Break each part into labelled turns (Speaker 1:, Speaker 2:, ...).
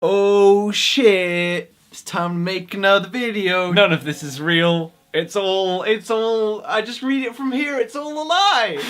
Speaker 1: Oh shit, it's time to make another video. None of this is real. It's all, I just read it from here, it's all a lie.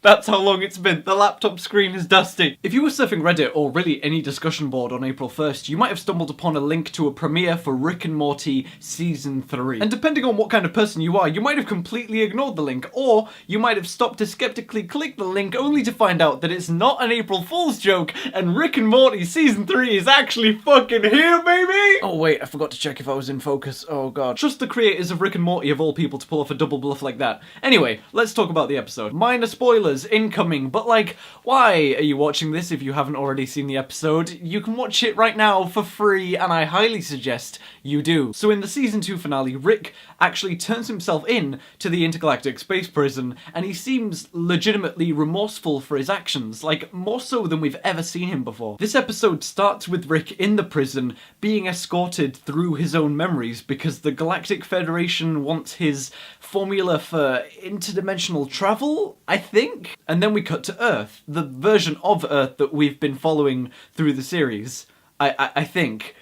Speaker 1: That's how long it's been. The laptop screen is dusty. If you were surfing Reddit or really any discussion board on April 1st, you might have stumbled upon a link to a premiere for Rick and Morty Season 3. And depending on what kind of person you are, you might have completely ignored the link, or you might have stopped to skeptically click the link only to find out that it's not an April Fool's joke and Rick and Morty Season 3 is actually fucking here, baby! Oh wait, I forgot to check if I was in focus. Oh god. Trust the creators of Rick and Morty of all people to pull off a double bluff like that. Anyway, let's talk about the episode. Minor spoilers incoming, but like, why are you watching this if you haven't already seen the episode? You can watch it right now for free, and I highly suggest you do. So in the season 2 finale, Rick actually turns himself in to the intergalactic space prison, and he seems legitimately remorseful for his actions, like more so than we've ever seen him before. This episode starts with Rick in the prison being escorted through his own memories because the Galactic Federation wants his formula for interdimensional travel, I think? And then we cut to Earth, the version of Earth that we've been following through the series, I think.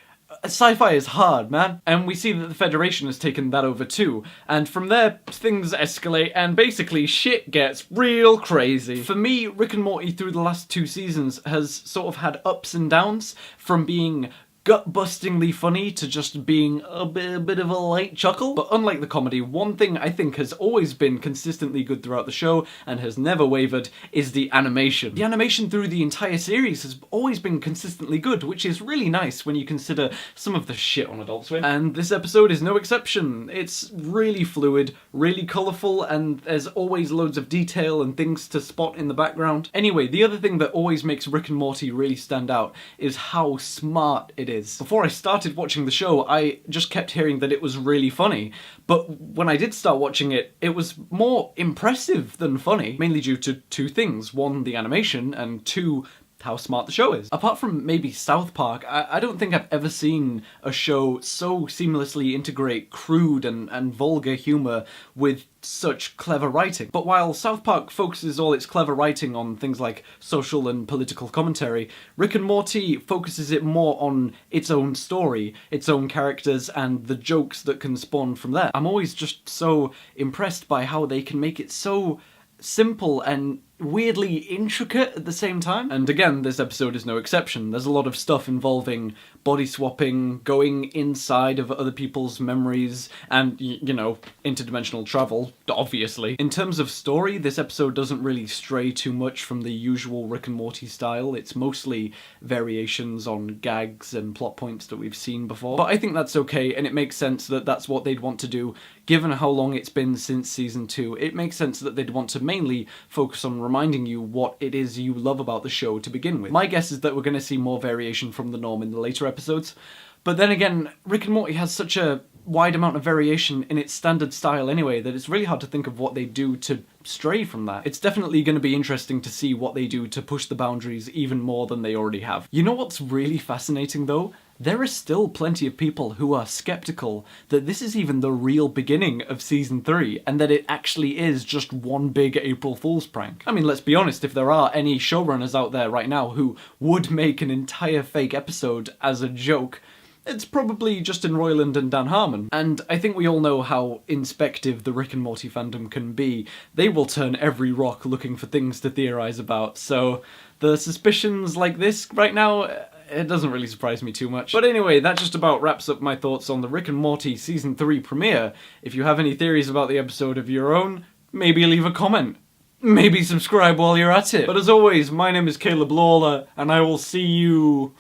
Speaker 1: Sci-fi is hard, man. And we see that the Federation has taken that over too. And from there, things escalate and basically shit gets real crazy. For me, Rick and Morty through the last 2 seasons has sort of had ups and downs from being gut-bustingly funny to just being a bit of a light chuckle. But unlike the comedy, one thing I think has always been consistently good throughout the show and has never wavered is the animation. The animation through the entire series has always been consistently good, which is really nice when you consider some of the shit on Adult Swim. And this episode is no exception. It's really fluid, really colourful, and there's always loads of detail and things to spot in the background. Anyway, the other thing that always makes Rick and Morty really stand out is how smart it is. Before I started watching the show, I just kept hearing that it was really funny, but when I did start watching it, it was more impressive than funny, mainly due to 2 things. 1, the animation, and 2, how smart the show is. Apart from maybe South Park, I don't think I've ever seen a show so seamlessly integrate crude and vulgar humour with such clever writing. But while South Park focuses all its clever writing on things like social and political commentary, Rick and Morty focuses it more on its own story, its own characters, and the jokes that can spawn from there. I'm always just so impressed by how they can make it so simple and weirdly intricate at the same time. And again, this episode is no exception. There's a lot of stuff involving body swapping, going inside of other people's memories, and, you know, interdimensional travel, obviously. In terms of story, this episode doesn't really stray too much from the usual Rick and Morty style. It's mostly variations on gags and plot points that we've seen before. But I think that's okay, and it makes sense that that's what they'd want to do. Given how long it's been since season 2, it makes sense that they'd want to mainly focus on reminding you what it is you love about the show to begin with. My guess is that we're going to see more variation from the norm in the later episodes, but then again, Rick and Morty has such a wide amount of variation in its standard style anyway that it's really hard to think of what they do to stray from that. It's definitely going to be interesting to see what they do to push the boundaries even more than they already have. You know what's really fascinating though? There are still plenty of people who are skeptical that this is even the real beginning of season 3 and that it actually is just one big April Fool's prank. I mean, let's be honest, if there are any showrunners out there right now who would make an entire fake episode as a joke, it's probably Justin Roiland and Dan Harmon. And I think we all know how inspective the Rick and Morty fandom can be. They will turn every rock looking for things to theorize about, so the suspicions like this right now, it doesn't really surprise me too much. But anyway, that just about wraps up my thoughts on the Rick and Morty Season 3 premiere. If you have any theories about the episode of your own, maybe leave a comment. Maybe subscribe while you're at it. But as always, my name is Caleb Lawlor, and I will see you...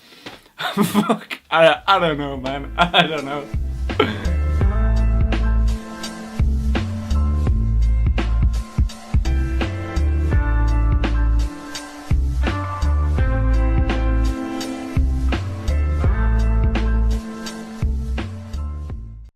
Speaker 1: Fuck. I don't know, man. I don't know.